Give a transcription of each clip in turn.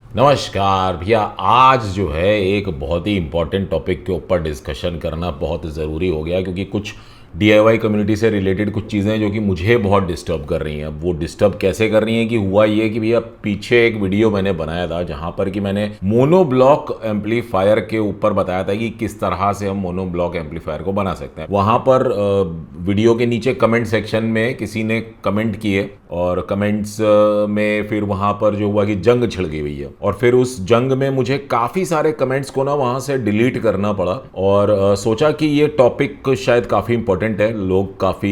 नमस्कार भैया। आज जो है एक बहुत ही इम्पोर्टेंट टॉपिक के ऊपर डिस्कशन करना बहुत ज़रूरी हो गया, क्योंकि कुछ डीआईवाई कम्युनिटी से रिलेटेड कुछ चीज़ें हैं जो कि मुझे बहुत डिस्टर्ब कर रही हैं। अब वो डिस्टर्ब कैसे कर रही हैं कि हुआ ये कि भैया पीछे एक वीडियो मैंने बनाया था जहां पर कि मैंने मोनोब्लॉक एम्पलीफायर के ऊपर बताया था कि किस तरह से हम मोनोब्लॉक एम्पलीफायर को बना सकते हैं। वहां पर वीडियो के नीचे कमेंट सेक्शन में किसी ने कमेंट किए और कमेंट्स में फिर वहां पर जो हुआ कि जंग छिड़ गई हुई है, और फिर उस जंग में मुझे काफ़ी सारे कमेंट्स को ना वहां से डिलीट करना पड़ा। और सोचा कि ये टॉपिक शायद काफ़ी इंपॉर्टेंट है, लोग काफ़ी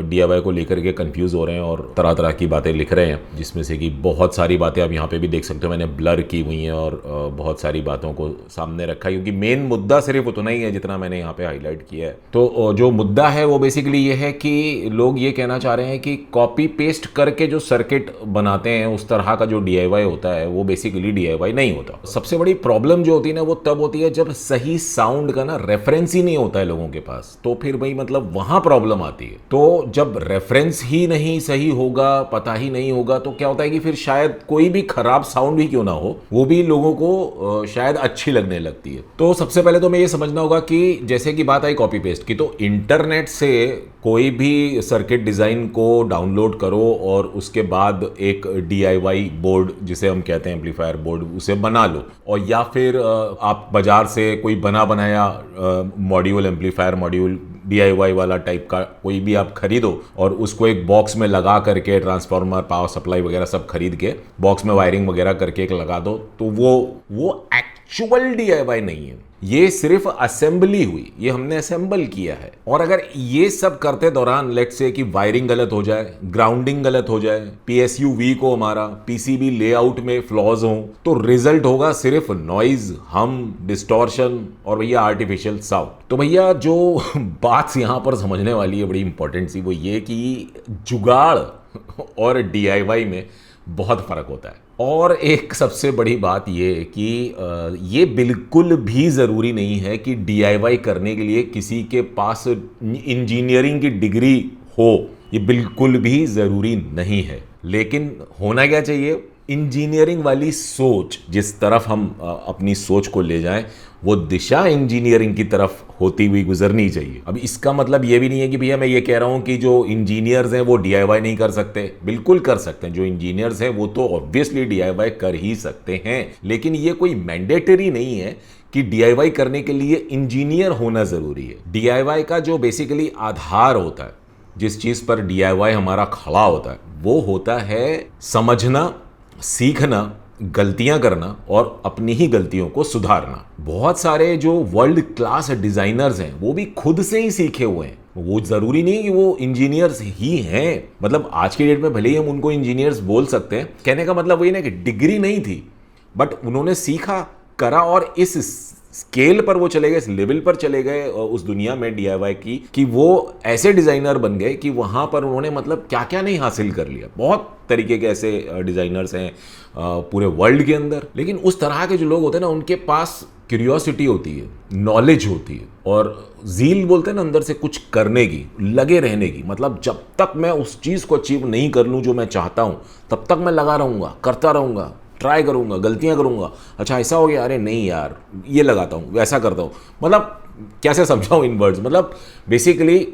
डीआईवाई को लेकर के कंफ्यूज हो रहे हैं और तरह तरह की बातें लिख रहे हैं, जिसमें से कि बहुत सारी बातें आप यहाँ पे भी देख सकते हो मैंने ब्लर की हुई हैं और बहुत सारी बातों को सामने रखा है, क्योंकि मेन मुद्दा सिर्फ उतना ही है जितना मैंने यहाँ पे हाईलाइट किया है। तो जो मुद्दा है वो बेसिकली ये है कि लोग ये कहना चाह रहे हैं कि कॉपी पेस्ट करके जो सर्किट बनाते हैं उस तरह का जो डीआईवाई होता है वो बेसिकली डीआईवाई नहीं होता। सबसे बड़ी प्रॉब्लम जो होती है ना वो तब होती है जब सही साउंड का ना रेफरेंस ही नहीं होता है लोगों के पास, तो फिर भाई मतलब वहां प्रॉब्लम आती है। तो जब रेफरेंस ही नहीं सही होगा, पता ही नहीं होगा, तो क्या होता है कि फिर शायद कोई भी खराब साउंड भी क्यों ना हो वो भी लोगों को शायद अच्छी लगने लगती है। तो सबसे पहले तो मैं ये समझना होगा कि जैसे कि बात आई कॉपी पेस्ट की, तो इंटरनेट से कोई भी सर्किट डिजाइन को डाउनलोड करो और उसके बाद एक डीआईवाई बोर्ड जिसे हम कहते हैं एम्पलीफायर बोर्ड उसे बना लो, और या फिर आप बाजार से कोई बना बनाया मॉड्यूल एम्पलीफायर मॉड्यूल डीआईवाई वाला टाइप का कोई भी आप खरीदो और उसको एक बॉक्स में लगा करके ट्रांसफार्मर पावर सप्लाई वगैरह सब खरीद के बॉक्स में वायरिंग वगैरह करके एक लगा दो, तो वो एक्चुअल डीआईवाई नहीं है, ये सिर्फ असेंबली हुई, ये हमने असेंबल किया है। और अगर ये सब करते दौरान लेट्स से कि वायरिंग गलत हो जाए, ग्राउंडिंग गलत हो जाए, पीएसयू वीक हो, हमारा पीसीबी लेआउट में फ्लॉज हो, तो रिजल्ट होगा सिर्फ नॉइज, हम, डिस्टॉर्शन और भैया आर्टिफिशियल साउंड। तो भैया जो बात यहां पर समझने वाली है बड़ी इंपॉर्टेंट सी, वो ये कि जुगाड़ और डीआईवाई में बहुत फर्क होता है। और एक सबसे बड़ी बात ये कि ये बिल्कुल भी ज़रूरी नहीं है कि डीआईवाई करने के लिए किसी के पास इंजीनियरिंग की डिग्री हो, ये बिल्कुल भी ज़रूरी नहीं है। लेकिन होना क्या चाहिए, इंजीनियरिंग वाली सोच, जिस तरफ हम अपनी सोच को ले जाएं वो दिशा इंजीनियरिंग की तरफ होती हुई गुजरनी चाहिए। अब इसका मतलब ये भी नहीं है कि भैया मैं ये कह रहा हूं कि जो इंजीनियर्स हैं वो डीआईवाई नहीं कर सकते, बिल्कुल कर सकते हैं। जो इंजीनियर्स हैं वो तो ऑब्वियसली डीआईवाई कर ही सकते हैं, लेकिन ये कोई मैंडेटरी नहीं है कि डीआईवाई करने के लिए इंजीनियर होना जरूरी है। डीआईवाई का जो बेसिकली आधार होता है, जिस चीज पर डीआईवाई हमारा खड़ा होता है, वो होता है समझना, सीखना, गलतियां करना और अपनी ही गलतियों को सुधारना। बहुत सारे जो वर्ल्ड क्लास डिजाइनर्स हैं वो भी खुद से ही सीखे हुए हैं, वो जरूरी नहीं कि वो इंजीनियर्स ही हैं। मतलब आज की डेट में भले ही हम उनको इंजीनियर्स बोल सकते हैं, कहने का मतलब वही ना कि डिग्री नहीं थी, बट उन्होंने सीखा, करा और इस स्केल पर वो चले गए, इस लेवल पर चले गए उस दुनिया में डीआईवाई की, कि वो ऐसे डिजाइनर बन गए कि वहां पर उन्होंने मतलब क्या क्या नहीं हासिल कर लिया। बहुत तरीके के ऐसे डिजाइनर्स हैं पूरे वर्ल्ड के अंदर। लेकिन उस तरह के जो लोग होते हैं ना, उनके पास क्यूरियोसिटी होती है, नॉलेज होती है और जील बोलते हैं ना, अंदर से कुछ करने की, लगे रहने की। मतलब जब तक मैं उस चीज को अचीव नहीं कर लूं जो मैं चाहता हूं, तब तक मैं लगा रहूंगा, करता रहूंगा, ट्राई करूंगा, गलतियां करूंगा, अच्छा ऐसा हो गया, अरे नहीं यार ये लगाता हूं, वैसा करता हूं। मतलब कैसे समझाऊं इन वर्ड्स, मतलब बेसिकली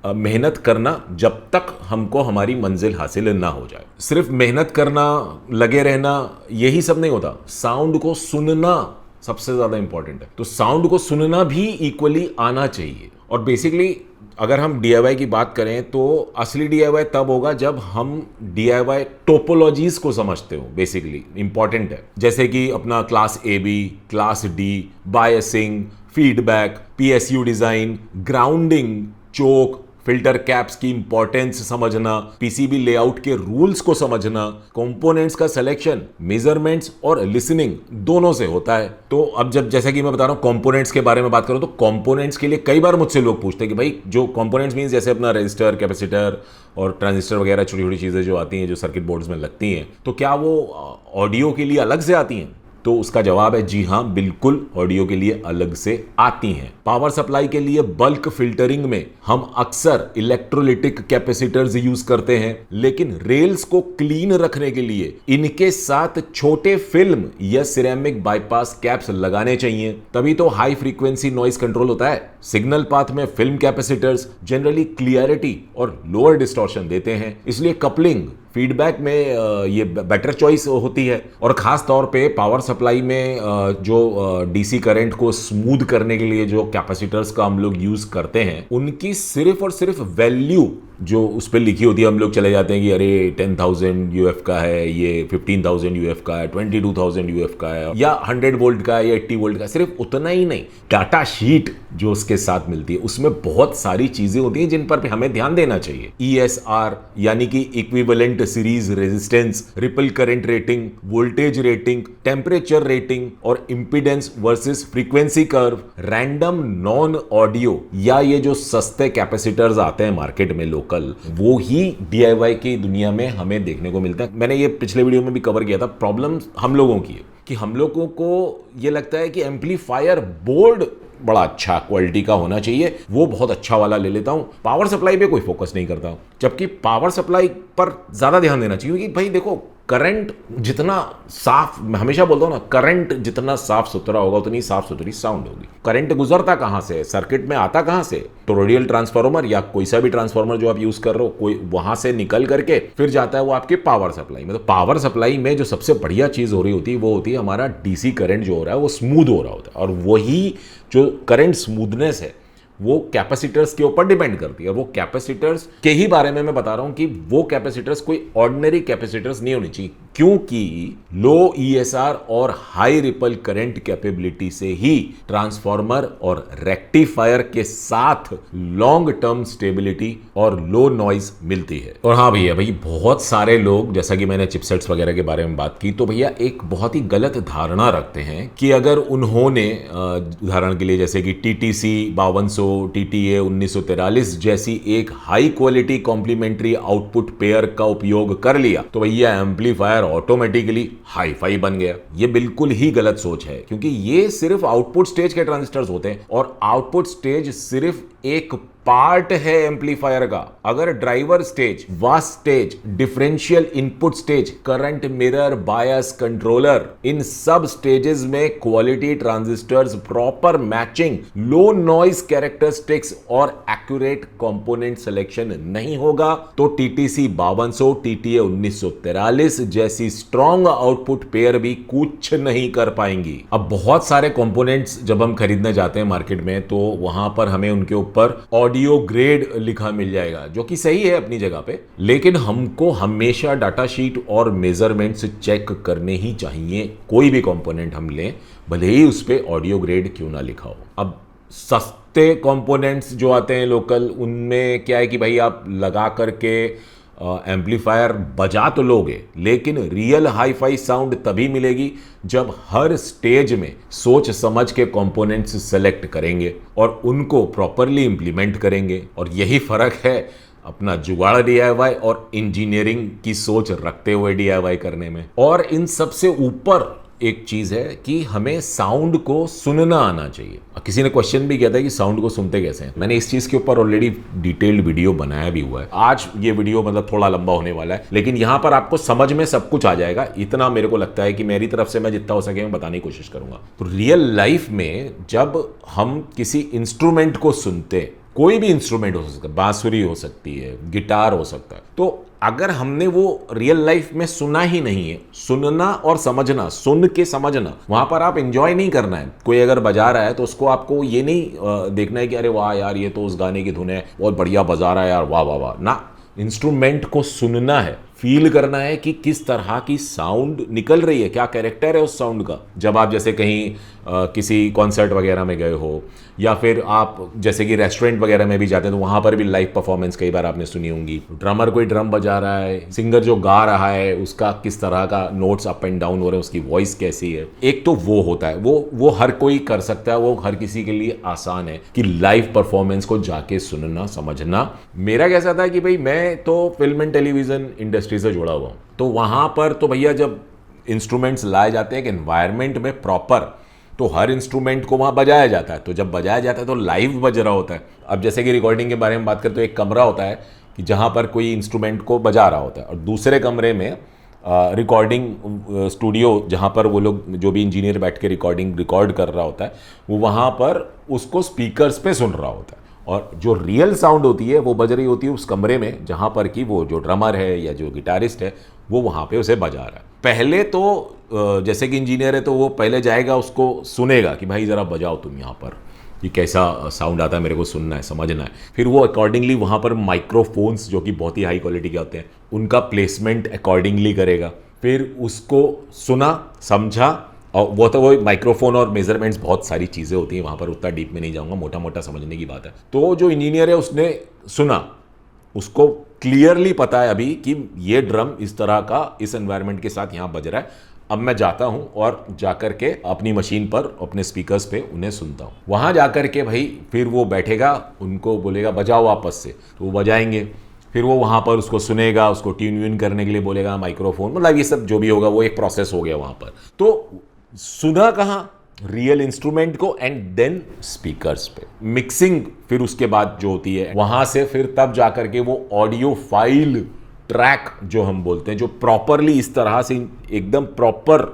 मेहनत करना जब तक हमको हमारी मंजिल हासिल ना हो जाए। सिर्फ मेहनत करना, लगे रहना, यही सब नहीं होता। साउंड को सुनना सबसे ज्यादा इंपॉर्टेंट है, तो साउंड को सुनना भी इक्वली आना चाहिए। और बेसिकली अगर हम डीआईवाई की बात करें तो असली डीआईवाई तब होगा जब हम डीआईवाई टोपोलॉजीज को समझते हो, बेसिकली इंपॉर्टेंट है। जैसे कि अपना class A B, class D, biasing, feedback, PSU design, grounding, choke, filter caps की इंपॉर्टेंस समझना, पीसीबी लेआउट के रूल्स को समझना, कंपोनेंट्स का सिलेक्शन, मेजरमेंट्स और लिसनिंग दोनों से होता है। तो अब जब जैसा कि मैं बता रहा हूं कंपोनेंट्स के बारे में बात करूं, तो कंपोनेंट्स के लिए कई बार मुझसे लोग पूछते हैं कि भाई जो कंपोनेंट्स मींस जैसे अपना रजिस्टर, कैपेसिटर और ट्रांजिस्टर वगैरह छोटी छोटी चीजें जो आती हैं, जो सर्किट बोर्ड्स में लगती हैं, तो क्या वो ऑडियो के लिए अलग से आती हैं? तो उसका जवाब है जी हाँ, बिल्कुल ऑडियो के लिए अलग से आती हैं। पावर सप्लाई के लिए बल्क फिल्टरिंग में हम अक्सर इलेक्ट्रोलिटिक कैपेसिटर्स यूज करते हैं, लेकिन रेल्स को क्लीन रखने के लिए इनके साथ छोटे फिल्म या सिरेमिक बाईपास कैप्स लगाने चाहिए, तभी तो हाई फ्रीक्वेंसी नॉइज कंट्रोल होता है। सिग्नल पाथ में फिल्म कैपेसिटर्स जनरली क्लियरिटी और लोअर डिस्टॉर्शन देते हैं, इसलिए कपलिंग फीडबैक में ये बेटर चॉइस होती है। और खास तौर पे पावर सप्लाई में जो डीसी करंट को स्मूथ करने के लिए जो कैपेसिटर्स का हम लोग यूज करते हैं, उनकी सिर्फ और सिर्फ वैल्यू जो उस पर लिखी होती है, हम लोग चले जाते हैं कि अरे 10,000 यूएफ का है, ये 15,000 यूएफ का है, 22,000 यूएफ का है, या 100 वोल्ट का है या 80 वोल्ट का। सिर्फ उतना ही नहीं, डाटा शीट जो उसके साथ मिलती है उसमें बहुत सारी चीजें होती हैं जिन पर भी हमें ध्यान देना चाहिए। ईएसआर यानी कि equivalent series resistance, ripple current rating, voltage rating, temperature rating और impedance versus frequency curve, random non audio या ये जो सस्ते कैपेसिटर्स आते हैं मार्केट में लोकल, वो ही डीआईवाई की दुनिया में हमें देखने को मिलता है। मैंने ये पिछले वीडियो में भी कवर किया था। प्रॉब्लम हम लोगों की है कि हम लोगों को ये लगता है कि एम्पलीफायर बोर्ड बड़ा अच्छा क्वालिटी का होना चाहिए, वो बहुत अच्छा वाला ले लेता हूं, पावर सप्लाई पे कोई फोकस नहीं करता हूं। जबकि पावर सप्लाई पर ज्यादा ध्यान देना चाहिए, क्योंकि भाई देखो, करंट जितना साफ, मैं हमेशा बोलता हूं ना, करंट जितना साफ सुथरा होगा उतनी साफ सुथरी साउंड होगी। करंट गुजरता कहां से, सर्किट में आता कहां से, टोरॉइडल ट्रांसफार्मर या कोई सा भी ट्रांसफार्मर जो आप यूज कर रहे हो, कोई वहां से निकल करके फिर जाता है वो आपके पावर सप्लाई में। तो पावर सप्लाई में जो सबसे बढ़िया चीज हो रही होती है वो होती है हमारा डीसी करंट जो हो रहा है वो स्मूथ हो रहा होता है, और वही जो करंट स्मूथनेस है वो कैपेसिटर्स के ऊपर डिपेंड करती है। और वो कैपेसिटर्स के ही बारे में मैं बता रहा हूं कि वो कैपेसिटर्स कोई ऑर्डिनरी कैपेसिटर्स नहीं होनी चाहिए, क्योंकि लो ईएसआर और हाई रिपल करंट कैपेबिलिटी से ही ट्रांसफार्मर और रेक्टिफायर के साथ लॉन्ग टर्म स्टेबिलिटी और लो नॉइज मिलती है। और हाँ भैया, भाई बहुत सारे लोग, जैसा कि मैंने चिपसेट्स वगैरह के बारे में बात की, तो भैया एक बहुत ही गलत धारणा रखते हैं कि अगर उन्होंने उदाहरण के लिए जैसे कि टीटीसी 5200, टीटीए 1943 जैसी एक high quality complementary output pair का उपयोग कर लिया तो भैया एम्पलीफायर ऑटोमेटिकली हाई फाई बन गया। ये बिल्कुल ही गलत सोच है, क्योंकि ये सिर्फ आउटपुट स्टेज के ट्रांजिस्टर्स होते हैं, और आउटपुट स्टेज सिर्फ एक पार्ट है एम्पलीफायर का। अगर driver stage, VAS stage, differential input stage, current mirror, bias controller, इन सब स्टेजेस में quality transistors, proper matching, low noise characteristics और एक्यूरेट कंपोनेंट सिलेक्शन नहीं होगा तो टीटीसी 5200, टीटीए 1943 जैसी स्ट्रॉन्ग आउटपुट पेयर भी कुछ नहीं कर पाएंगी। अब बहुत सारे कंपोनेंट्स जब हम खरीदने जाते हैं मार्केट में, तो वहां पर हमें उनके ऊपर ऑडियो ग्रेड लिखा मिल जाएगा, जो कि सही है अपनी जगह पे, लेकिन हमको हमेशा डाटा शीट और मेजरमेंट्स चेक करने ही चाहिए। कोई भी कंपोनेंट हम लें, भले ही उस पे ऑडियो ग्रेड क्यों ना लिखा हो। अब सस्ते कंपोनेंट्स जो आते हैं लोकल, उनमें क्या है कि भाई आप लगा करके एम्पलीफायर बजा तो लोगे, लेकिन रियल हाई फाई साउंड तभी मिलेगी जब हर स्टेज में सोच समझ के कंपोनेंट्स सेलेक्ट करेंगे और उनको प्रॉपरली इंप्लीमेंट करेंगे। और यही फर्क है अपना जुगाड़ डीआईवाई और इंजीनियरिंग की सोच रखते हुए डीआईवाई करने में। और इन सबसे ऊपर एक चीज है कि हमें साउंड को सुनना आना चाहिए। किसी ने क्वेश्चन भी किया था कि साउंड को सुनते कैसे हैं। मैंने इस चीज के ऊपर ऑलरेडी डिटेल्ड वीडियो बनाया भी हुआ है। आज ये वीडियो मतलब थोड़ा लंबा होने वाला है, लेकिन यहां पर आपको समझ में सब कुछ आ जाएगा। इतना मेरे को लगता है कि मेरी तरफ से मैं जितना हो सके मैं बताने की कोशिश करूंगा। तो रियल लाइफ में जब हम किसी इंस्ट्रूमेंट को सुनते, कोई भी इंस्ट्रूमेंट हो सकता है, बांसुरी हो सकती है, गिटार हो सकता है, तो अगर हमने वो रियल लाइफ में सुना ही नहीं है, सुनना और समझना, सुन के समझना, वहां पर आप एंजॉय नहीं करना है। कोई अगर बजा रहा है तो उसको आपको ये नहीं देखना है कि अरे वाह यार ये तो उस गाने की धुन है, बहुत बढ़िया बजा रहा है यार, वाह वाह वाह ना। इंस्ट्रूमेंट को सुनना है, फील करना है कि किस तरह की साउंड निकल रही है, क्या कैरेक्टर है उस साउंड का। जब आप जैसे कहीं किसी कॉन्सर्ट वगैरह में गए हो, या फिर आप जैसे कि रेस्टोरेंट वगैरह में भी जाते हैं तो वहां पर भी लाइव परफॉर्मेंस कई बार आपने सुनी होंगी। ड्रमर कोई ड्रम बजा रहा है, सिंगर जो गा रहा है उसका किस तरह का नोट्स अप एंड डाउन हो रहे हैं, उसकी वॉइस कैसी है। एक तो वो होता है, वो हर कोई कर सकता है, वो हर किसी के लिए आसान है कि लाइव परफॉर्मेंस को जाके सुनना समझना। मेरा कैसा था कि भाई मैं तो फिल्म एंड टेलीविजन इंडस्ट्री से जुड़ा हुआ हूं, तो वहां पर तो भैया जब इंस्ट्रूमेंट्स लाए जाते हैं एक एनवायरनमेंट में प्रॉपर, तो हर इंस्ट्रूमेंट को वहाँ बजाया जाता है। तो जब बजाया जाता है तो लाइव बज रहा होता है। अब जैसे कि रिकॉर्डिंग के बारे में बात करें तो एक कमरा होता है कि जहाँ पर कोई इंस्ट्रूमेंट को बजा रहा होता है, और दूसरे कमरे में रिकॉर्डिंग स्टूडियो जहाँ पर वो लोग जो भी इंजीनियर बैठ के रिकॉर्ड कर रहा होता है, वो वहाँ पर उसको स्पीकर्स पे सुन रहा होता है, और जो रियल साउंड होती है वो बज रही होती है उस कमरे में जहाँ पर कि वो जो ड्रमर है या जो गिटारिस्ट है वो वहाँ पे उसे बजा रहा है। पहले तो जैसे कि इंजीनियर है तो वो पहले जाएगा, उसको सुनेगा कि भाई ज़रा बजाओ तुम यहाँ पर, ये कैसा साउंड आता है, मेरे को सुनना है, समझना है। फिर वो अकॉर्डिंगली वहाँ पर माइक्रोफोन्स जो कि बहुत ही हाई क्वालिटी के होते हैं उनका प्लेसमेंट अकॉर्डिंगली करेगा। फिर उसको सुना, समझा, और वो माइक्रोफोन और मेजरमेंट्स बहुत सारी चीज़ें होती हैं वहाँ पर, उतना डीप में नहीं जाऊँगा, मोटा मोटा समझने की बात है। तो जो इंजीनियर है उसने सुना, उसको क्लियरली पता है अभी कि ये ड्रम इस तरह का इस एनवायरनमेंट के साथ यहाँ बज रहा है। अब मैं जाता हूँ और जाकर के अपनी मशीन पर अपने स्पीकर्स पे उन्हें सुनता हूँ। वहाँ जाकर के भाई फिर वो बैठेगा, उनको बोलेगा बजाओ वापस से, तो वो बजाएंगे। फिर वो वहाँ पर उसको सुनेगा, उसको ट्यून व्यून करने के लिए बोलेगा माइक्रोफोन, मतलब ये सब जो भी होगा वो एक प्रोसेस हो गया वहाँ पर। तो सुना कहाँ, रियल इंस्ट्रूमेंट को, एंड देन स्पीकर्स पे मिक्सिंग फिर उसके बाद जो होती है वहाँ से फिर तब जाकर के वो ऑडियो फाइल ट्रैक जो हम बोलते हैं, जो प्रॉपरली इस तरह से एकदम प्रॉपर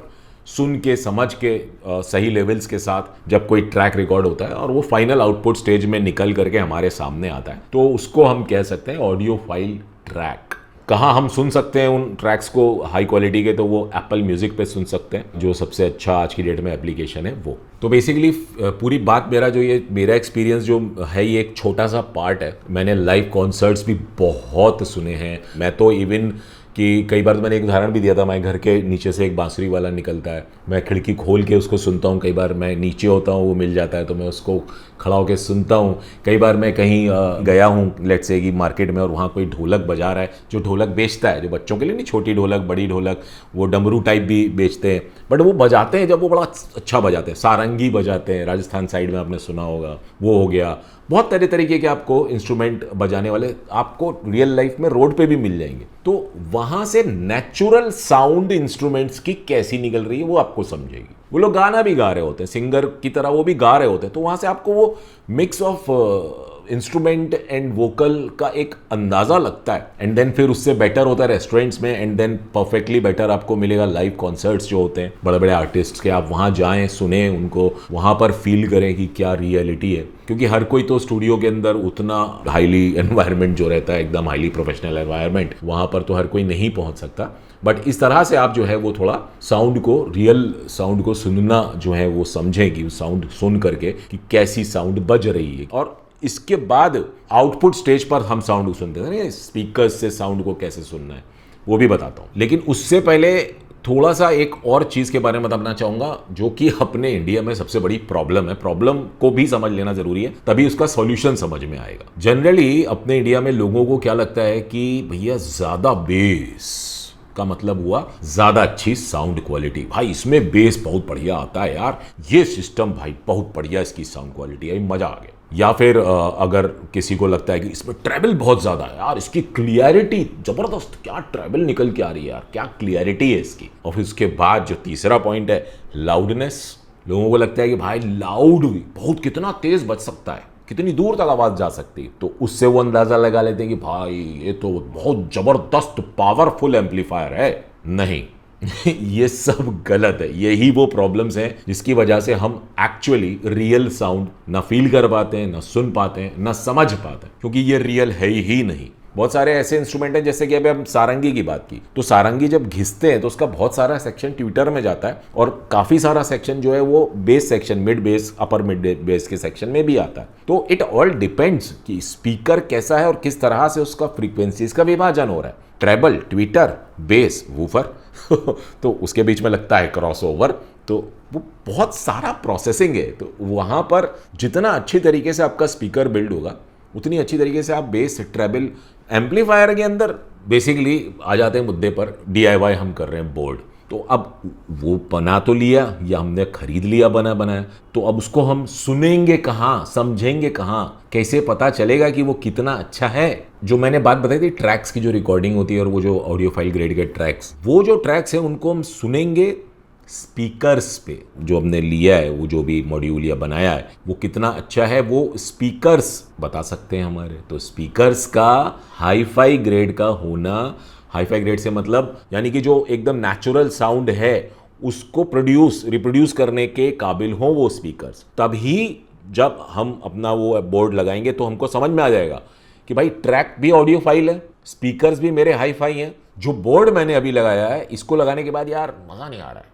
सुन के समझ के सही लेवल्स के साथ जब कोई ट्रैक रिकॉर्ड होता है और वो फाइनल आउटपुट स्टेज में निकल करके हमारे सामने आता है, तो उसको हम कह सकते हैं ऑडियो फाइल ट्रैक। कहाँ हम सुन सकते हैं उन ट्रैक्स को हाई क्वालिटी के, तो वो एप्पल म्यूजिक पे सुन सकते हैं, जो सबसे अच्छा आज की डेट में एप्लीकेशन है वो। तो बेसिकली पूरी बात मेरा एक्सपीरियंस जो है ये एक छोटा सा पार्ट है। मैंने लाइव कॉन्सर्ट्स भी बहुत सुने हैं। मैं तो इवन कि कई बार तो मैंने एक उदाहरण भी दिया था, मैं घर के नीचे से एक बांसुरी वाला निकलता है, मैं खिड़की खोल के उसको सुनता हूँ। कई बार मैं नीचे होता हूँ, वो मिल जाता है तो मैं उसको खड़ा होकर सुनता हूँ। कई बार मैं कहीं गया हूँ लेट्स से कि मार्केट में, और वहाँ कोई ढोलक बजा रहा है, जो ढोलक बेचता है, जो बच्चों के लिए नहीं, छोटी ढोलक, बड़ी ढोलक, वो डमरू टाइप भी बेचते हैं, बट वो बजाते हैं जब वो बड़ा अच्छा बजाते हैं, सारंगी बजाते हैं, राजस्थान साइड में आपने सुना होगा, वो हो गया। बहुत तरह तरीके के आपको इंस्ट्रूमेंट बजाने वाले आपको रियल लाइफ में रोड पे भी मिल जाएंगे। तो वहां से नेचुरल साउंड इंस्ट्रूमेंट्स की कैसी निकल रही है वो आपको समझेगी। वो लोग गाना भी गा रहे होते हैं, सिंगर की तरह वो भी गा रहे होते हैं, तो वहां से आपको वो mix of instrument and vocal का एक अंदाजा लगता है। एंड देन फिर उससे बेटर होता है रेस्टोरेंट्स में, एंड देन परफेक्टली बेटर आपको मिलेगा लाइव कॉन्सर्ट्स जो होते हैं बड़े बड़े आर्टिस्ट के। आप वहाँ जाएं, सुने उनको, वहाँ पर फील करें कि क्या रियलिटी है, क्योंकि हर कोई तो स्टूडियो के अंदर उतना हाईली एनवायरनमेंट जो रहता है, एकदम हाईली प्रोफेशनल एनवायरनमेंट, वहाँ पर तो हर कोई नहीं पहुँच सकता। बट इस तरह से आप जो है वो थोड़ा साउंड को, रियल साउंड को सुनना जो है वो समझें कि साउंड सुन करके कि कैसी साउंड बज रही है। और इसके बाद आउटपुट स्टेज पर हम साउंड सुनते हैं, स्पीकर्स से साउंड को कैसे सुनना है वो भी बताता हूँ। लेकिन उससे पहले थोड़ा सा एक और चीज़ के बारे में बताना चाहूँगा, जो कि अपने इंडिया में सबसे बड़ी प्रॉब्लम है। प्रॉब्लम को भी समझ लेना जरूरी है, तभी उसका सॉल्यूशन समझ में आएगा। जनरली अपने इंडिया में लोगों को क्या लगता है कि भैया ज़्यादा बेस का मतलब हुआ ज़्यादा अच्छी साउंड क्वालिटी। भाई इसमें बेस बहुत बढ़िया आता है यार, ये सिस्टम भाई बहुत बढ़िया, इसकी साउंड क्वालिटी है, मज़ा आ गया। या फिर अगर किसी को लगता है कि इसमें ट्रैवल बहुत ज़्यादा है यार, इसकी क्लियरिटी ज़बरदस्त, क्या ट्रैवल निकल के आ रही है यार, क्या क्लियरिटी है इसकी। और फिर उसके बाद जो तीसरा पॉइंट है लाउडनेस, लोगों को लगता है कि भाई लाउड बहुत, कितना तेज़ बज सकता है, कितनी दूर तक आवाज़ जा सकती है, तो उससे वो अंदाज़ा लगा लेते हैं कि भाई ये तो बहुत ज़बरदस्त पावरफुल एम्पलीफायर है। नहीं ये सब गलत है। यही वो प्रॉब्लम्स हैं जिसकी वजह से हम एक्चुअली रियल साउंड ना फील कर पाते हैं, ना सुन पाते हैं, ना समझ पाते हैं, क्योंकि ये रियल है ही नहीं। बहुत सारे ऐसे इंस्ट्रूमेंट हैं, जैसे कि अभी हम सारंगी की बात की, तो सारंगी जब घिसते हैं तो उसका बहुत सारा सेक्शन ट्विटर में जाता है, और काफ़ी सारा सेक्शन जो है वो base section, mid base, upper mid base के सेक्शन में भी आता है। तो इट ऑल डिपेंड्स कि स्पीकर कैसा है और किस तरह से उसका फ्रीक्वेंसीज का विभाजन हो रहा है। ट्रेबल, ट्विटर, बेस, वूफर तो उसके बीच में लगता है क्रॉसओवर, तो वो बहुत सारा प्रोसेसिंग है। तो वहाँ पर जितना अच्छी तरीके से आपका स्पीकर बिल्ड होगा, उतनी अच्छी तरीके से आप बेस, ट्रेबल, एम्पलीफायर के अंदर बेसिकली आ जाते हैं मुद्दे पर। DIY हम कर रहे हैं बोर्ड, तो अब वो बना तो लिया या हमने खरीद लिया बना बनाया, तो अब उसको हम सुनेंगे कहाँ, समझेंगे कहाँ, कैसे पता चलेगा कि वो कितना अच्छा है। जो मैंने बात बताई थी ट्रैक्स की जो रिकॉर्डिंग होती है और वो जो ऑडियो फाइल ग्रेड के ट्रैक्स, वो जो ट्रैक्स हैं उनको हम सुनेंगे स्पीकर्स पे। जो हमने लिया है, वो जो भी मॉड्यूल या बनाया है, वो कितना अच्छा है वो स्पीकर्स बता सकते हैं हमारे। तो स्पीकर्स का हाई फाई ग्रेड का होना, हाई फाई ग्रेड से मतलब यानी कि जो एकदम नेचुरल साउंड है उसको रिप्रोड्यूस करने के काबिल हों वो स्पीकर्स, तभी जब हम अपना वो बोर्ड लगाएंगे तो हमको समझ में आ जाएगा कि भाई ट्रैक भी ऑडियो फाइल है, स्पीकर्स भी मेरे हाई फाई हैं, जो बोर्ड मैंने अभी लगाया है इसको लगाने के बाद यार मज़ा नहीं आ रहा है,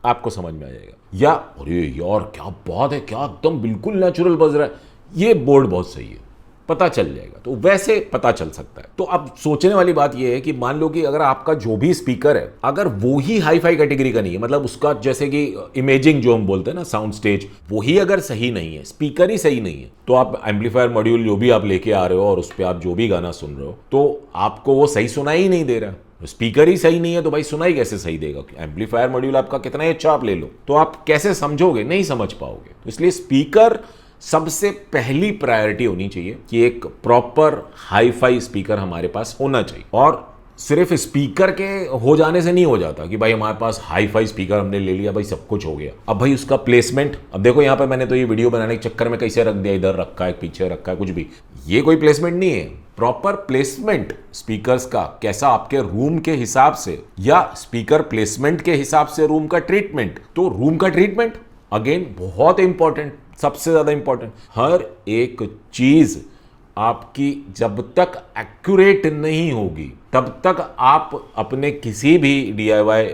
आपको समझ में आ जाएगा। या अरे यार क्या बात है, क्या एकदम बिल्कुल नेचुरल बज रहा है, ये बोर्ड बहुत सही है, पता चल जाएगा। तो वैसे पता चल सकता है। तो अब सोचने वाली बात यह है कि मान लो कि अगर आपका जो भी स्पीकर है अगर वो ही हाई फाई कैटेगरी का नहीं है, मतलब उसका जैसे कि इमेजिंग जो हम बोलते हैं ना, साउंड स्टेज, वो ही अगर सही नहीं है, स्पीकर ही सही नहीं है, तो आप एम्पलीफायर मॉड्यूल जो भी आप लेके आ रहे हो और उस पर आप जो भी गाना सुन रहे हो तो आपको वो सही सुनाई ही नहीं दे रहा। स्पीकर ही सही नहीं है तो भाई सुनाई कैसे सही देगा? एम्पलीफायर मॉड्यूल आपका कितना ही अच्छा आप ले लो तो आप कैसे समझोगे? नहीं समझ पाओगे। तो इसलिए स्पीकर सबसे पहली प्रायोरिटी होनी चाहिए कि एक प्रॉपर हाई फाई स्पीकर हमारे पास होना चाहिए। और सिर्फ स्पीकर के हो जाने से नहीं हो जाता कि भाई हमारे पास हाई फाई स्पीकर हमने ले लिया, भाई सब कुछ हो गया। अब भाई उसका प्लेसमेंट, अब देखो यहाँ पे मैंने तो ये वीडियो बनाने के चक्कर में कैसे रख दिया, इधर रखा है, पीछे रखा है, कुछ भी, ये कोई प्लेसमेंट नहीं है। प्रॉपर प्लेसमेंट स्पीकर्स का कैसा आपके रूम के हिसाब से या स्पीकर प्लेसमेंट के हिसाब से रूम का ट्रीटमेंट, तो रूम का ट्रीटमेंट अगेन बहुत इंपॉर्टेंट, सबसे ज्यादा इंपॉर्टेंट। हर एक चीज आपकी जब तक एक्यूरेट नहीं होगी तब तक आप अपने किसी भी डीआईवाई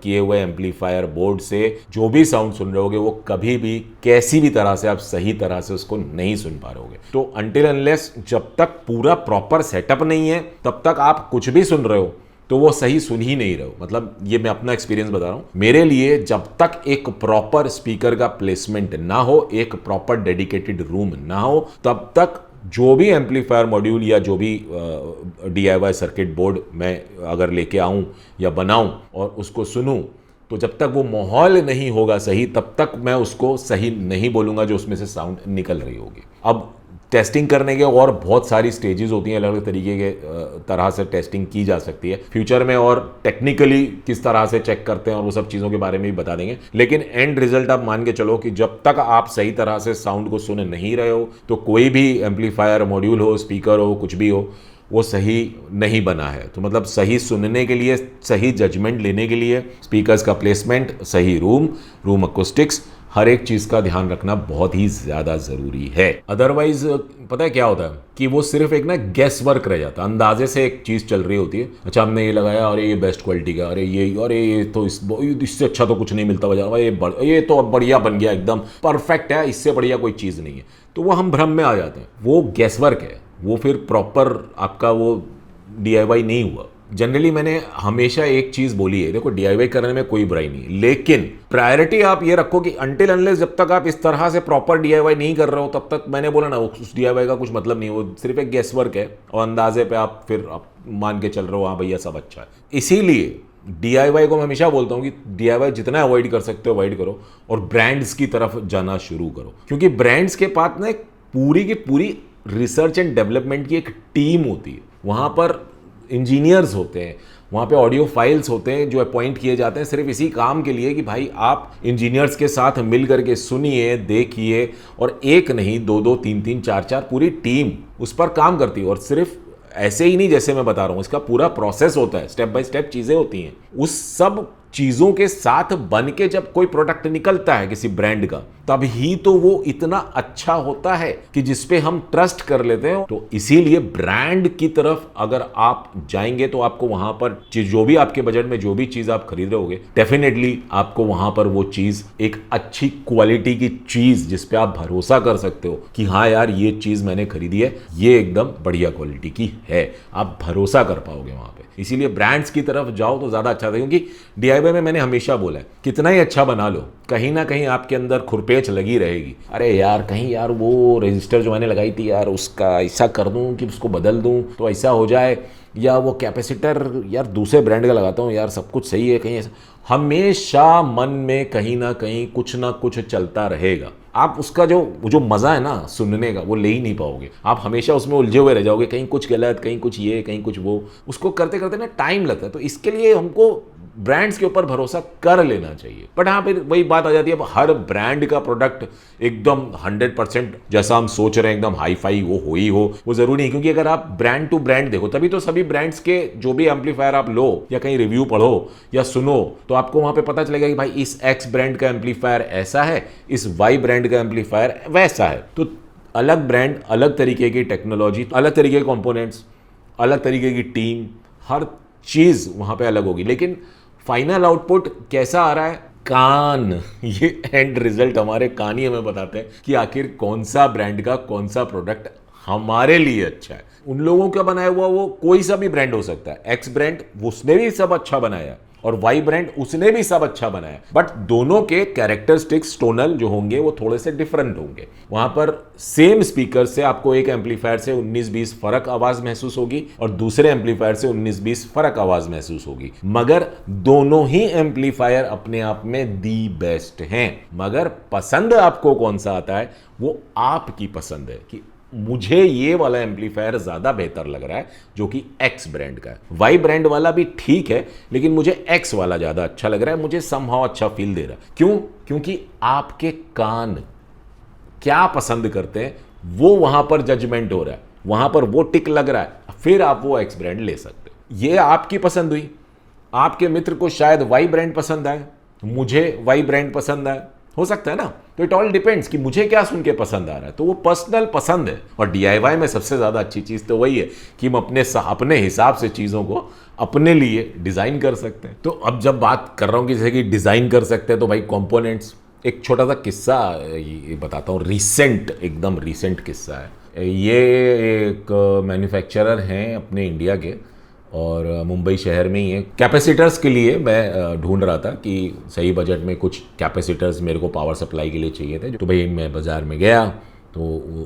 किए हुए एम्पलीफायर बोर्ड से जो भी साउंड सुन रहे होगे वो कभी भी कैसी भी तरह से आप सही तरह से उसको नहीं सुन पा रहे होगे। तो अनटिल अनलेस जब तक पूरा प्रॉपर सेटअप नहीं है तब तक आप कुछ भी सुन रहे हो तो वो सही सुन ही नहीं रहे हो। मतलब ये मैं अपना एक्सपीरियंस बता रहा हूं, मेरे लिए जब तक एक प्रॉपर स्पीकर का प्लेसमेंट ना हो, एक प्रॉपर डेडिकेटेड रूम ना हो, तब तक जो भी एम्पलीफायर मॉड्यूल या जो भी डीआईवाई सर्किट बोर्ड मैं अगर लेके आऊं या बनाऊं और उसको सुनूं, तो जब तक वो माहौल नहीं होगा सही तब तक मैं उसको सही नहीं बोलूंगा जो उसमें से साउंड निकल रही होगी। अब टेस्टिंग करने के और बहुत सारी स्टेजेस होती हैं, अलग अलग तरीके के तरह से टेस्टिंग की जा सकती है फ्यूचर में, और टेक्निकली किस तरह से चेक करते हैं और वो सब चीज़ों के बारे में भी बता देंगे। लेकिन एंड रिजल्ट आप मान के चलो कि जब तक आप सही तरह से साउंड को सुन नहीं रहे हो तो कोई भी एम्पलीफायर मॉड्यूल हो, स्पीकर हो, कुछ भी हो, वो सही नहीं बना है। तो मतलब सही सुनने के लिए, सही जजमेंट लेने के लिए स्पीकर्स का प्लेसमेंट, सही रूम अकोस्टिक्स, हर एक चीज़ का ध्यान रखना बहुत ही ज़्यादा ज़रूरी है। अदरवाइज पता है क्या होता है कि वो सिर्फ एक ना गैस वर्क रह जाता है, अंदाजे से एक चीज़ चल रही होती है, अच्छा हमने ये लगाया, अरे ये बेस्ट क्वालिटी का, अरे ये तो इससे अच्छा तो कुछ नहीं मिलता बाजार, ये तो बढ़िया बन गया, एकदम परफेक्ट है, इससे बढ़िया कोई चीज़ नहीं है। तो वो हम भ्रम में आ जाते हैं, वो गैस वर्क है, वो फिर प्रॉपर आपका वो डीआईवाई नहीं हुआ। जनरली मैंने हमेशा एक चीज बोली है, देखो डीआईवाई करने में कोई बुराई नहीं, लेकिन प्रायोरिटी आप ये रखो कि अनटिल अनलेस जब तक आप इस तरह से प्रॉपर डीआईवाई नहीं कर रहे हो तब तक, मैंने बोला ना, उस डीआईवाई का कुछ मतलब नहीं, वो सिर्फ एक गेस वर्क है और अंदाजे पे आप फिर आप मान के चल रहे हो हाँ भैया सब अच्छा है। इसीलिए डीआईवाई को मैं हमेशा बोलता हूँ कि डीआईवाई जितना अवॉइड कर सकते हो अवॉइड करो और ब्रांड्स की तरफ जाना शुरू करो, क्योंकि ब्रांड्स के पास ना एक पूरी की पूरी रिसर्च एंड डेवलपमेंट की एक टीम होती है, वहाँ पर इंजीनियर्स होते हैं, वहाँ पे ऑडियो फाइल्स होते हैं जो अपॉइंट किए जाते हैं सिर्फ इसी काम के लिए कि भाई आप इंजीनियर्स के साथ मिल करके सुनिए, देखिए, और एक नहीं, दो दो, तीन तीन, चार चार, पूरी टीम उस पर काम करती है। और सिर्फ ऐसे ही नहीं जैसे मैं बता रहा हूँ, इसका पूरा प्रोसेस होता है, स्टेप बाय स्टेप चीज़ें होती हैं। उस सब चीज़ों के साथ बन के जब कोई प्रोडक्ट निकलता है किसी ब्रांड का, तब ही तो वो इतना अच्छा होता है कि जिसपे हम ट्रस्ट कर लेते हैं। तो इसीलिए ब्रांड की तरफ अगर आप जाएंगे तो आपको वहां पर जो भी आपके बजट में जो भी चीज़ आप खरीद रहे होगे, डेफिनेटली आपको वहां पर वो चीज़ एक अच्छी क्वालिटी की चीज़ जिसपे आप भरोसा कर सकते हो कि हाँ यार ये चीज़ मैंने खरीदी है, ये एकदम बढ़िया क्वालिटी की है, आप भरोसा कर पाओगे वहां पे। इसीलिए ब्रांड्स की तरफ जाओ तो ज़्यादा अच्छा था, क्योंकि डीआईवाई DIY में मैंने हमेशा बोला है, कितना ही अच्छा बना लो, कहीं ना कहीं आपके अंदर खुरपेच लगी रहेगी। अरे यार कहीं यार वो रजिस्टर जो मैंने लगाई थी यार उसका ऐसा कर दूं कि उसको बदल दूं तो ऐसा हो जाए, या वो कैपेसिटर यार दूसरे ब्रांड का लगाता हूँ यार सब कुछ सही है कहीं ऐसा। हमेशा मन में कहीं ना कुछ चलता रहेगा। आप उसका जो मज़ा है ना सुनने का वो ले ही नहीं पाओगे। आप हमेशा उसमें उलझे हुए रह जाओगे, कहीं कुछ गलत, कहीं कुछ ये, कहीं कुछ वो। उसको करते करते ना टाइम लगता है। तो इसके लिए हमको ब्रांड्स के ऊपर भरोसा कर लेना चाहिए। बट हाँ फिर वही बात आ जाती है, अब हर ब्रांड का प्रोडक्ट एकदम 100% जैसा हम सोच रहे हैं एकदम हाई फाई वो ही हो, वो जरूरी नहीं। क्योंकि अगर आप ब्रांड टू ब्रांड देखो तभी तो सभी ब्रांड्स के जो भी एम्पलीफायर आप लो या कहीं रिव्यू पढ़ो या सुनो तो आपको वहां पे पता चलेगा कि भाई इस एक्स ब्रांड का एम्पलीफायर ऐसा है, इस वाई ब्रांड का एम्पलीफायर वैसा है। तो अलग ब्रांड, अलग तरीके की टेक्नोलॉजी, अलग तरीके के कंपोनेंट्स, अलग तरीके की टीम, हर चीज वहां पे अलग होगी। लेकिन फाइनल आउटपुट कैसा आ रहा है, कान, ये एंड रिजल्ट हमारे कान ही हमें बताते हैं कि आखिर कौन सा ब्रांड का कौन सा प्रोडक्ट हमारे लिए अच्छा है। उन लोगों का बनाया हुआ वो कोई सा भी ब्रांड हो सकता है, एक्स ब्रांड उसने भी सब अच्छा बनाया और वाई ब्रांड उसने भी सब अच्छा बनाया, बट दोनों के कैरेक्टरिस्टिक्स टोनल जो होंगे वो थोड़े से डिफरेंट होंगे। वहां पर सेम स्पीकर से आपको एक एम्पलीफायर से 19-20 फर्क आवाज महसूस होगी और दूसरे एम्पलीफायर से 19-20 फर्क आवाज महसूस होगी, मगर दोनों ही एम्पलीफायर अपने आप में दी बेस्ट हैं। मगर पसंद आपको कौन सा आता है वो आपकी पसंद है कि मुझे ये वाला एम्पलीफायर ज्यादा बेहतर लग रहा है जो कि एक्स ब्रांड का है। वाई ब्रांड वाला भी ठीक है लेकिन मुझे एक्स वाला ज्यादा अच्छा लग रहा है, मुझे समहाउ अच्छा फील दे रहा है। क्यों? क्योंकि आपके कान क्या पसंद करते हैं वो वहां पर जजमेंट हो रहा है, वहां पर वो टिक लग रहा है, फिर आप वो एक्स ब्रांड ले सकते हो। ये आपकी पसंद हुई, आपके मित्र को शायद वाई ब्रांड पसंद आए, मुझे वाई ब्रांड पसंद आए, हो सकता है ना। तो इट ऑल डिपेंड्स कि मुझे क्या सुन के पसंद आ रहा है, तो वो पर्सनल पसंद है। और DIY में सबसे ज्यादा अच्छी चीज तो वही है कि हम अपने हिसाब से चीजों को अपने लिए डिजाइन कर सकते हैं। तो अब जब बात कर रहा हूं कि जैसे कि डिजाइन कर सकते हैं तो भाई कंपोनेंट्स, एक छोटा सा किस्सा ये बताता हूँ, एकदम रिसेंट किस्सा है। ये एक मैन्युफैक्चरर हैं अपने इंडिया के और मुंबई शहर में ही है। कैपेसिटर्स के लिए मैं ढूंढ रहा था कि सही बजट में कुछ कैपेसिटर्स मेरे को पावर सप्लाई के लिए चाहिए थे। तो भाई मैं बाज़ार में गया तो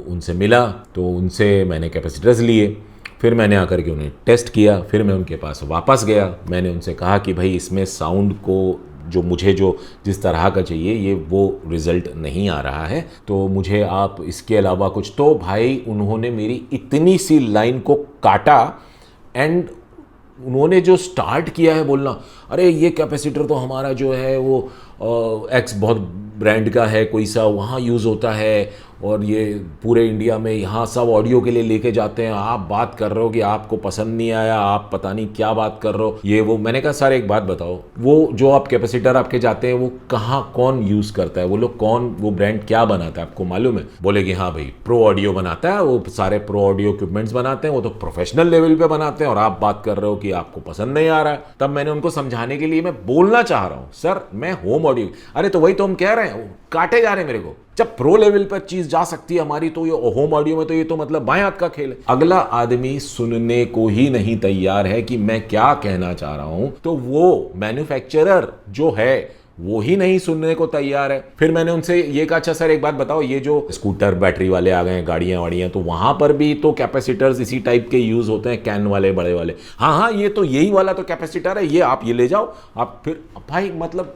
उनसे मिला, तो उनसे मैंने कैपेसिटर्स लिए, फिर मैंने आकर के उन्हें टेस्ट किया, फिर मैं उनके पास वापस गया। मैंने उनसे कहा कि भाई इसमें साउंड को जो जिस तरह का चाहिए ये वो रिज़ल्ट नहीं आ रहा है, तो मुझे आप इसके अलावा कुछ। तो भाई उन्होंने मेरी इतनी सी लाइन को काटा एंड उन्होंने जो स्टार्ट किया है बोलना, अरे ये कैपेसिटर तो हमारा जो है वो एक्स बहुत ब्रांड का है, कोई सा वहाँ यूज़ होता है और ये पूरे इंडिया में यहाँ सब ऑडियो के लिए लेके जाते हैं। आप बात कर रहे हो कि आपको पसंद नहीं आया, आप पता नहीं क्या बात कर रहे हो ये वो। मैंने कहा सर एक बात बताओ, वो जो आप कैपेसिटर आपके जाते हैं वो कहाँ कौन यूज़ करता है, वो लोग कौन, वो ब्रांड क्या बनाता है आपको मालूम है? बोले कि हाँ भाई प्रो ऑडियो बनाता है, वो सारे प्रो ऑडियो इक्विपमेंट्स बनाते हैं, वो तो प्रोफेशनल लेवल पे बनाते हैं और आप बात कर रहे हो कि आपको पसंद नहीं आ रहा है। तब मैंने उनको समझाने के लिए मैं बोलना चाह रहा हूँ सर मैं होम ऑडियो, अरे तो वही तो हम कह रहे हैं, काटे जा रहे हैं मेरे को। जब प्रो लेवल पर चीज जा सकती है हमारी तो ये होम ऑडियो में तो ये तो मतलब बाएं हाथ का खेल है। अगला आदमी सुनने को ही नहीं तैयार है कि मैं क्या कहना चाह रहा हूं, तो वो मैन्युफैक्चरर जो है वो ही नहीं सुनने को तैयार है। फिर मैंने उनसे ये कहा अच्छा सर एक बात बताओ, ये जो स्कूटर बैटरी वाले आ गए हैं, गाड़ियां वाड़ियां, तो वहां पर भी तो कैपेसिटर्स इसी टाइप के यूज होते हैं, कैन वाले बड़े वाले। हाँ हाँ ये तो यही वाला तो कैपेसिटर है, ये आप ये ले जाओ आप। फिर भाई मतलब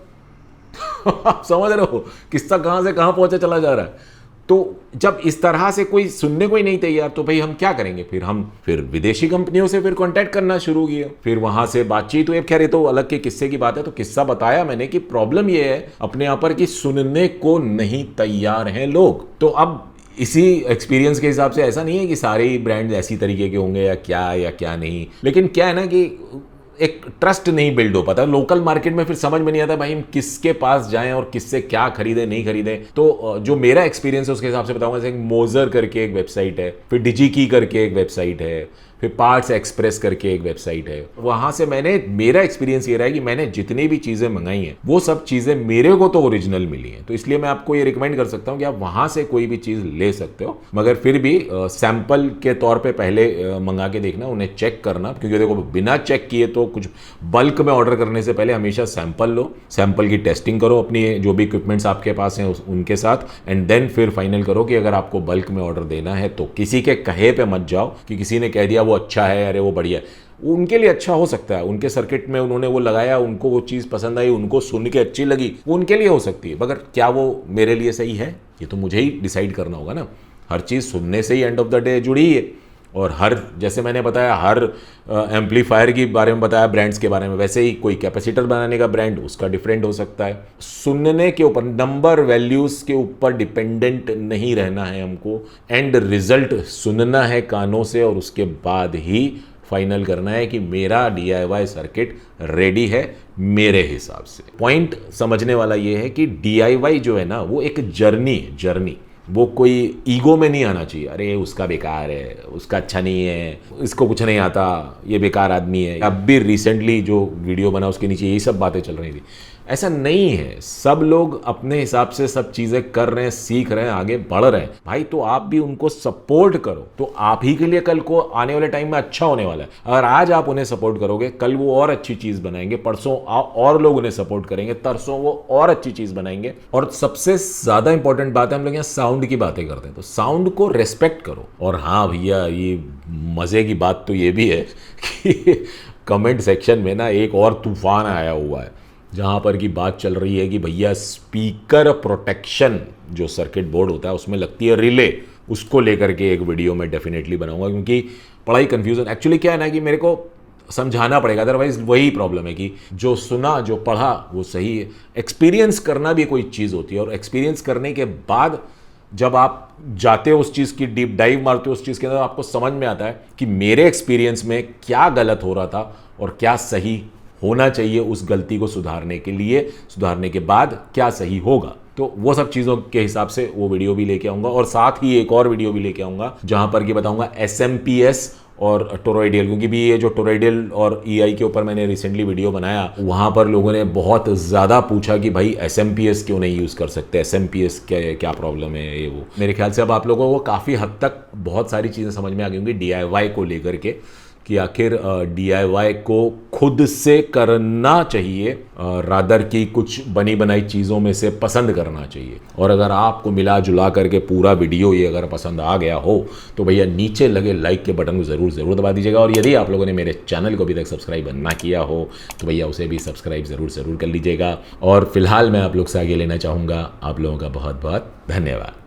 आप समझ रहे हो किस्सा कहां से कहां पहुंचा चला जा रहा है। तो जब इस तरह से कोई सुनने को ही नहीं तैयार तो भाई हम क्या करेंगे? फिर विदेशी कंपनियों से फिर कांटेक्ट करना शुरू किया, फिर वहां से बातचीत हुई। खैर ये तो अलग के किस्से की बात है। तो किस्सा बताया मैंने कि प्रॉब्लम ये है अपने यहाँ पर कि सुनने को नहीं तैयार हैं लोग। तो अब इसी एक्सपीरियंस के हिसाब से ऐसा नहीं है कि सारे ब्रांड्स ऐसी तरीके के होंगे या क्या नहीं, लेकिन क्या है ना कि एक ट्रस्ट नहीं बिल्ड हो पाता लोकल मार्केट में। फिर समझ में नहीं आता भाई हम किसके पास जाएं और किससे क्या खरीदें नहीं खरीदें। तो जो मेरा एक्सपीरियंस है उसके हिसाब से बताऊंगा। जैसे मोजर करके एक वेबसाइट है, फिर डिजी की करके एक वेबसाइट है, फिर पार्ट्स एक्सप्रेस करके एक वेबसाइट है, वहां से मैंने, मेरा एक्सपीरियंस ये रहा है कि मैंने जितनी भी चीजें मंगाई हैं वो सब चीजें मेरे को तो ओरिजिनल मिली हैं। तो इसलिए मैं आपको ये रिकमेंड कर सकता हूं कि आप वहां से कोई भी चीज ले सकते हो, मगर फिर भी सैंपल के तौर पे पहले मंगा के देखना, उन्हें चेक करना, क्योंकि देखो बिना चेक किए तो कुछ बल्क में ऑर्डर करने से पहले हमेशा सैंपल लो, सैंपल की टेस्टिंग करो अपनी जो भी इक्विपमेंट्स आपके पास हैं उनके साथ, एंड देन फिर फाइनल करो कि अगर आपको बल्क में ऑर्डर देना है तो किसी के कहे पे मत जाओ कि किसी ने कह दिया वो अच्छा है, अरे वो बढ़िया है। उनके लिए अच्छा हो सकता है, उनके सर्किट में उन्होंने वो लगाया, उनको वो चीज़ पसंद आई, उनको सुन के अच्छी लगी, वो उनके लिए हो सकती है, मगर क्या वो मेरे लिए सही है, ये तो मुझे ही डिसाइड करना होगा ना। हर चीज़ सुनने से ही एंड ऑफ द डे जुड़ी है। और हर, जैसे मैंने बताया, हर एम्पलीफायर के बारे में बताया, ब्रांड्स के बारे में, वैसे ही कोई कैपेसिटर बनाने का ब्रांड उसका डिफरेंट हो सकता है। सुनने के ऊपर, नंबर वैल्यूज़ के ऊपर डिपेंडेंट नहीं रहना है हमको, एंड रिजल्ट सुनना है कानों से, और उसके बाद ही फाइनल करना है कि मेरा DIY सर्किट रेडी है मेरे हिसाब से। पॉइंट समझने वाला ये है कि DIY जो है ना वो एक जर्नी है, जर्नी। वो कोई ईगो में नहीं आना चाहिए, अरे उसका बेकार है, उसका अच्छा नहीं है, इसको कुछ नहीं आता, ये बेकार आदमी है। अब भी रिसेंटली जो वीडियो बना उसके नीचे यही सब बातें चल रही थी। ऐसा नहीं है, सब लोग अपने हिसाब से सब चीज़ें कर रहे हैं, सीख रहे हैं, आगे बढ़ रहे हैं भाई, तो आप भी उनको सपोर्ट करो, तो आप ही के लिए कल को आने वाले टाइम में अच्छा होने वाला है। अगर आज आप उन्हें सपोर्ट करोगे, कल वो और अच्छी चीज़ बनाएंगे, परसों और लोग उन्हें सपोर्ट करेंगे, तरसों वो और अच्छी चीज़ बनाएंगे। और सबसे ज़्यादा इंपॉर्टेंट बात है, हम लोग यहाँ साउंड की बातें करते हैं, तो साउंड को रेस्पेक्ट करो। और हाँ भैया, ये मज़े की बात तो ये भी है कि कमेंट सेक्शन में ना एक और तूफान आया हुआ है, जहाँ पर की बात चल रही है कि भैया स्पीकर प्रोटेक्शन जो सर्किट बोर्ड होता है उसमें लगती है रिले, उसको लेकर के एक वीडियो में डेफिनेटली बनाऊंगा, क्योंकि बड़ा ही कन्फ्यूजन एक्चुअली क्या है ना कि मेरे को समझाना पड़ेगा, अदरवाइज वही प्रॉब्लम है कि जो सुना जो पढ़ा वो सही है। एक्सपीरियंस करना भी कोई चीज़ होती है, और एक्सपीरियंस करने के बाद जब आप जाते हो उस चीज़ की डीप डाइव मारते हो उस चीज़ के अंदर, आपको समझ में आता है कि मेरे एक्सपीरियंस में क्या गलत हो रहा था और क्या सही होना चाहिए, उस गलती को सुधारने के लिए, सुधारने के बाद क्या सही होगा। तो वो सब चीज़ों के हिसाब से वो वीडियो भी लेके आऊँगा, और साथ ही एक और वीडियो भी लेके आऊँगा जहाँ पर कि बताऊँगा SMPS और टोरॉइडियल, क्योंकि भी ये जो टोरॉइडियल और EI के ऊपर मैंने रिसेंटली वीडियो बनाया, वहाँ पर लोगों ने बहुत ज़्यादा पूछा कि भाई SMPS क्यों नहीं यूज़ कर सकते, SMPS क्या प्रॉब्लम है, ये वो। मेरे ख्याल से अब आप लोगों को काफ़ी हद तक बहुत सारी चीज़ें समझ में आ गई होंगी DIY को लेकर के, कि आखिर DIY को खुद से करना चाहिए रादर की कुछ बनी बनाई चीज़ों में से पसंद करना चाहिए। और अगर आपको मिला जुला करके पूरा वीडियो ये अगर पसंद आ गया हो तो भैया नीचे लगे लाइक के बटन को ज़रूर दबा दीजिएगा। और यदि आप लोगों ने मेरे चैनल को अभी तक सब्सक्राइब ना किया हो तो भैया उसे भी सब्सक्राइब ज़रूर कर लीजिएगा। और फिलहाल मैं आप लोग से आगे लेना चाहूँगा। आप लोगों का बहुत बहुत धन्यवाद।